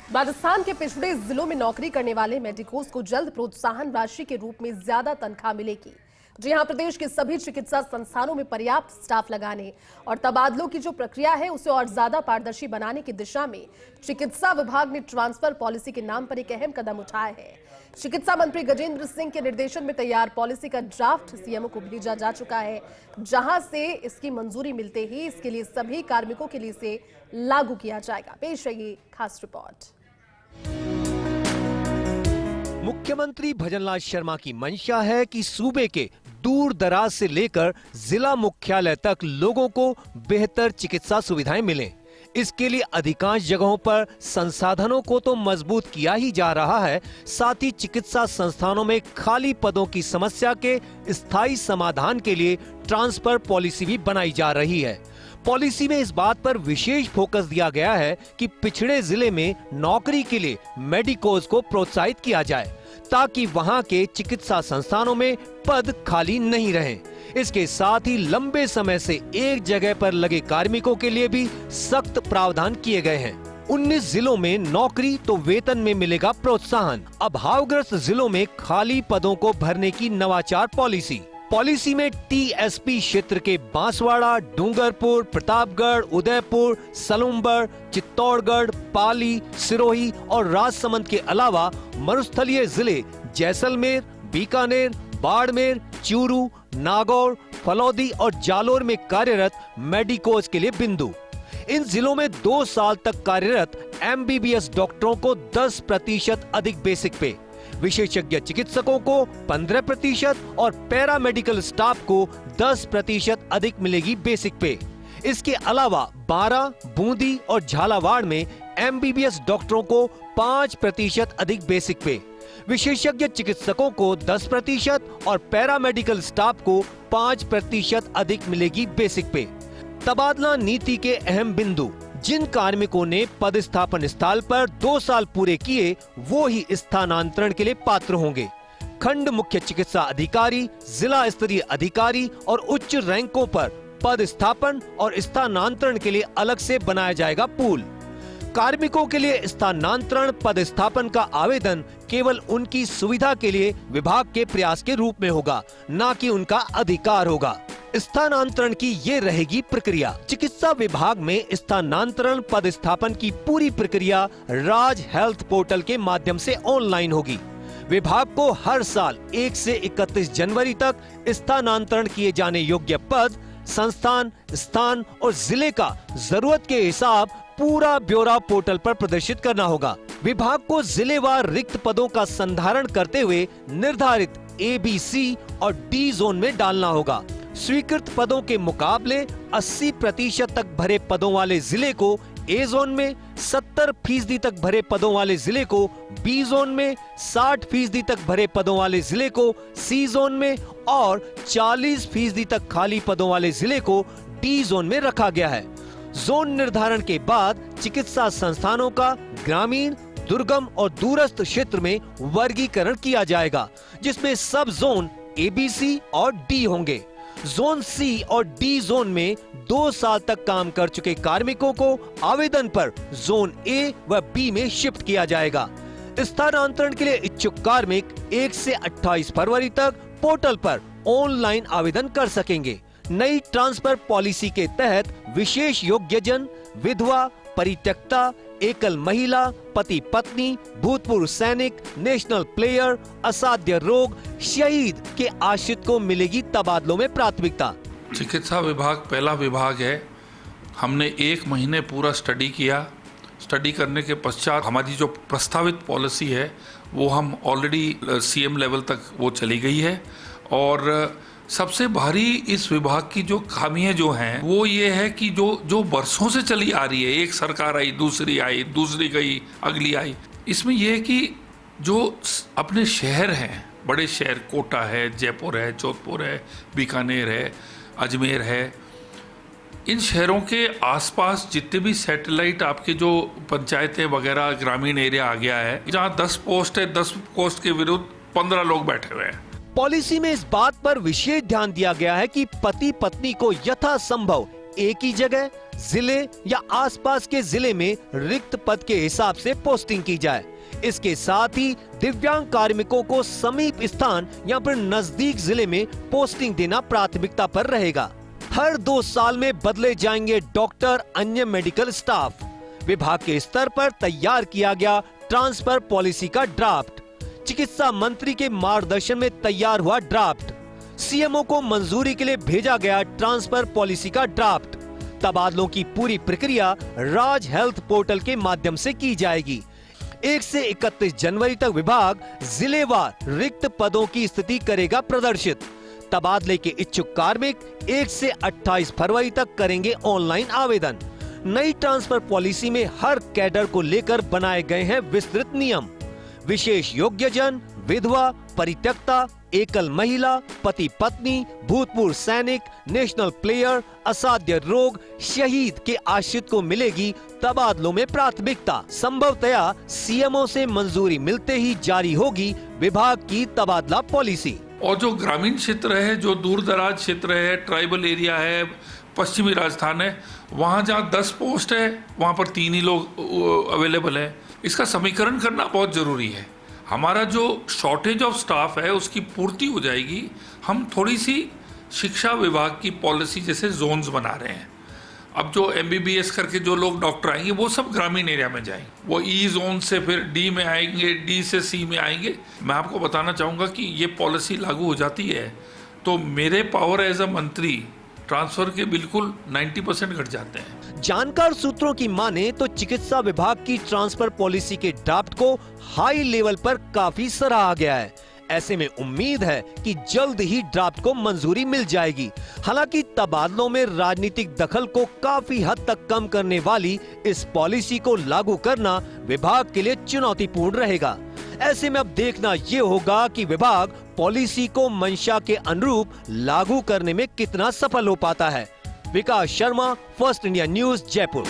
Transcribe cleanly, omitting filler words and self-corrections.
राजस्थान के पिछड़े जिलों में नौकरी करने वाले मेडिकोस को जल्द प्रोत्साहन राशि के रूप में ज्यादा तनख्वाह मिलेगी। जी हां, प्रदेश के सभी चिकित्सा संस्थानों में पर्याप्त स्टाफ लगाने और तबादलों की जो प्रक्रिया है उसे और ज्यादा पारदर्शी बनाने की दिशा में चिकित्सा विभाग ने ट्रांसफर पॉलिसी के नाम पर एक अहम कदम उठाया है। चिकित्सा मंत्री गजेंद्र सिंह के निर्देशन में तैयार पॉलिसी का ड्राफ्ट सीएमओ को भेजा जा चुका है, जहां से इसकी मंजूरी मिलते ही इसके लिए सभी कार्मिकों के लिए इसे लागू किया जाएगा। पेश है ये खास रिपोर्ट। मुख्यमंत्री भजनलाल शर्मा की मंशा है कि सूबे के दूर दराज से लेकर जिला मुख्यालय तक लोगों को बेहतर चिकित्सा सुविधाएं मिलें। इसके लिए अधिकांश जगहों पर संसाधनों को तो मजबूत किया ही जा रहा है, साथ ही चिकित्सा संस्थानों में खाली पदों की समस्या के स्थायी समाधान के लिए ट्रांसफर पॉलिसी भी बनाई जा रही है। पॉलिसी में इस बात पर विशेष फोकस दिया गया है कि पिछड़े जिले में नौकरी के लिए मेडिकोस को प्रोत्साहित किया जाए, ताकि वहां के चिकित्सा संस्थानों में पद खाली नहीं रहें। इसके साथ ही लंबे समय से एक जगह पर लगे कार्मिकों के लिए भी सख्त प्रावधान किए गए हैं। 19 जिलों में नौकरी तो वेतन में मिलेगा प्रोत्साहन। अभावग्रस्त जिलों में खाली पदों को भरने की नवाचार पॉलिसी में टीएसपी क्षेत्र के बांसवाड़ा, डूंगरपुर, प्रतापगढ़, उदयपुर, सलूम्बर, चित्तौड़गढ़, पाली, सिरोही और राजसमंद के अलावा मरुस्थलीय जिले जैसलमेर, बीकानेर, बाड़मेर, चूरू, नागौर, फलौदी और जालोर में कार्यरत मेडिकोस के लिए बिंदु। इन जिलों में 2 साल तक कार्यरत एमबीबीएस डॉक्टरों को 10% अधिक बेसिक पे, विशेषज्ञ चिकित्सकों को 15% और पैरामेडिकल स्टाफ को 10% अधिक मिलेगी बेसिक पे। इसके अलावा 12, बूंदी और झालावाड़ में एमबीबीएस डॉक्टरों को 5% अधिक बेसिक पे, विशेषज्ञ चिकित्सकों को 10% और पैरामेडिकल स्टाफ को 5% अधिक मिलेगी बेसिक पे। तबादला नीति के अहम बिंदु: जिन कार्मिकों ने पदस्थापन स्थल पर 2 साल पूरे किए वो ही स्थानांतरण के लिए पात्र होंगे। खंड मुख्य चिकित्सा अधिकारी, जिला स्तरीय अधिकारी और उच्च रैंकों पर पदस्थापन और स्थानांतरण के लिए अलग से बनाया जाएगा पूल। कार्मिकों के लिए स्थानांतरण पदस्थापन का आवेदन केवल उनकी सुविधा के लिए विभाग के प्रयास के रूप में होगा, न कि उनका अधिकार होगा। स्थानांतरण की ये रहेगी प्रक्रिया। चिकित्सा विभाग में स्थानांतरण पदस्थापन की पूरी प्रक्रिया राज हेल्थ पोर्टल के माध्यम से ऑनलाइन होगी। विभाग को हर साल 1 से 31 जनवरी तक स्थानांतरण किए जाने योग्य पद, संस्थान, स्थान और जिले का जरूरत के हिसाब पूरा ब्यौरा पोर्टल पर प्रदर्शित करना होगा। विभाग को जिलेवार रिक्त पदों का संधारण करते हुए निर्धारित A, B, C और D जोन में डालना होगा। स्वीकृत पदों के मुकाबले 80% तक भरे पदों वाले जिले को A जोन में, 70% तक भरे पदों वाले जिले को B जोन में, 60% तक भरे पदों वाले जिले को C जोन में और 40% तक खाली पदों वाले जिले को D जोन में रखा गया है। जोन निर्धारण के बाद चिकित्सा संस्थानों का ग्रामीण, दुर्गम और दूरस्थ क्षेत्र में वर्गीकरण किया जाएगा, जिसमें सब जोन A, B, C और D होंगे। जोन C और D जोन में 2 साल तक काम कर चुके कार्मिकों को आवेदन पर जोन A व B में शिफ्ट किया जाएगा। स्थानांतरण के लिए इच्छुक कार्मिक 1 से 28 फरवरी तक पोर्टल पर ऑनलाइन आवेदन कर सकेंगे। नई ट्रांसफर पॉलिसी के तहत विशेष योग्यजन, विधवा, परित्यक्ता, एकल महिला, पति पत्नी, भूतपूर्व सैनिक, नेशनल प्लेयर, असाध्य रोग, शहीद के आश्रित को मिलेगी तबादलों में प्राथमिकता। चिकित्सा विभाग पहला विभाग है। हमने 1 महीने पूरा स्टडी किया। स्टडी करने के पश्चात हमारी जो प्रस्तावित पॉलिसी है वो हम ऑलरेडी सीएम लेवल तक वो चली गई है। और सबसे भारी इस विभाग की जो खामियां जो हैं वो ये है कि जो वर्षों से चली आ रही है, एक सरकार आई, दूसरी आई, दूसरी गई, अगली आई, इसमें यह है कि जो अपने शहर हैं, बड़े शहर, कोटा है, जयपुर है, जोधपुर है, बीकानेर है, अजमेर है, इन शहरों के आसपास जितने भी सैटेलाइट आपके जो पंचायतें वगैरह ग्रामीण एरिया आ गया है, जहाँ 10 पोस्ट है, 10 पोस्ट के विरुद्ध 15 लोग बैठे हुए हैं। पॉलिसी में इस बात पर विशेष ध्यान दिया गया है कि पति पत्नी को यथासंभव एक ही जगह, जिले या आसपास के जिले में रिक्त पद के हिसाब से पोस्टिंग की जाए। इसके साथ ही दिव्यांग कार्मिकों को समीप स्थान या फिर नजदीक जिले में पोस्टिंग देना प्राथमिकता पर रहेगा। हर 2 साल में बदले जाएंगे डॉक्टर, अन्य मेडिकल स्टाफ। विभाग के स्तर पर तैयार किया गया ट्रांसफर पॉलिसी का ड्राफ्ट। चिकित्सा मंत्री के मार्गदर्शन में तैयार हुआ ड्राफ्ट। सीएमओ को मंजूरी के लिए भेजा गया ट्रांसफर पॉलिसी का ड्राफ्ट। तबादलों की पूरी प्रक्रिया राज हेल्थ पोर्टल के माध्यम से की जाएगी। 1 से 31 जनवरी तक विभाग जिलेवार रिक्त पदों की स्थिति करेगा प्रदर्शित। तबादले के इच्छुक कार्मिक 1 से 28 फरवरी तक करेंगे ऑनलाइन आवेदन। नई ट्रांसफर पॉलिसी में हर कैडर को लेकर बनाए गए हैं विस्तृत नियम। विशेष योग्यजन, विधवा, परित्यक्ता, एकल महिला, पति पत्नी, भूतपूर्व सैनिक, नेशनल प्लेयर, असाध्य रोग, शहीद के आश्रित को मिलेगी तबादलों में प्राथमिकता। संभवतया सीएमओ से मंजूरी मिलते ही जारी होगी विभाग की तबादला पॉलिसी। और जो ग्रामीण क्षेत्र है, जो दूर दराज क्षेत्र है, ट्राइबल एरिया है, पश्चिमी राजस्थान है, वहाँ जहाँ 10 पोस्ट है वहाँ पर 3 ही लोग अवेलेबल है। इसका समीकरण करना बहुत जरूरी है। हमारा जो शॉर्टेज ऑफ स्टाफ है उसकी पूर्ति हो जाएगी। हम थोड़ी सी शिक्षा विभाग की पॉलिसी जैसे जोन्स बना रहे हैं। अब जो MBBS करके जो लोग डॉक्टर आएंगे वो सब ग्रामीण एरिया में जाएंगे, वो E जोन से फिर D में आएंगे, D से C में आएंगे। मैं आपको बताना चाहूँगा कि ये पॉलिसी लागू हो जाती है तो मेरे पावर एज अ मंत्री ट्रांसफर के बिल्कुल 90% घट जाते हैं। जानकार सूत्रों की माने तो चिकित्सा विभाग की ट्रांसफर पॉलिसी के ड्राफ्ट को हाई लेवल पर काफी सराहा गया है। ऐसे में उम्मीद है कि जल्द ही ड्राफ्ट को मंजूरी मिल जाएगी। हालांकि तबादलों में राजनीतिक दखल को काफी हद तक कम करने वाली इस पॉलिसी को लागू करना विभाग के लिए चुनौतीपूर्ण रहेगा। ऐसे में अब देखना ये होगा कि विभाग पॉलिसी को मंशा के अनुरूप लागू करने में कितना सफल हो पाता है। Vikas Sharma, First India News, Jaipur.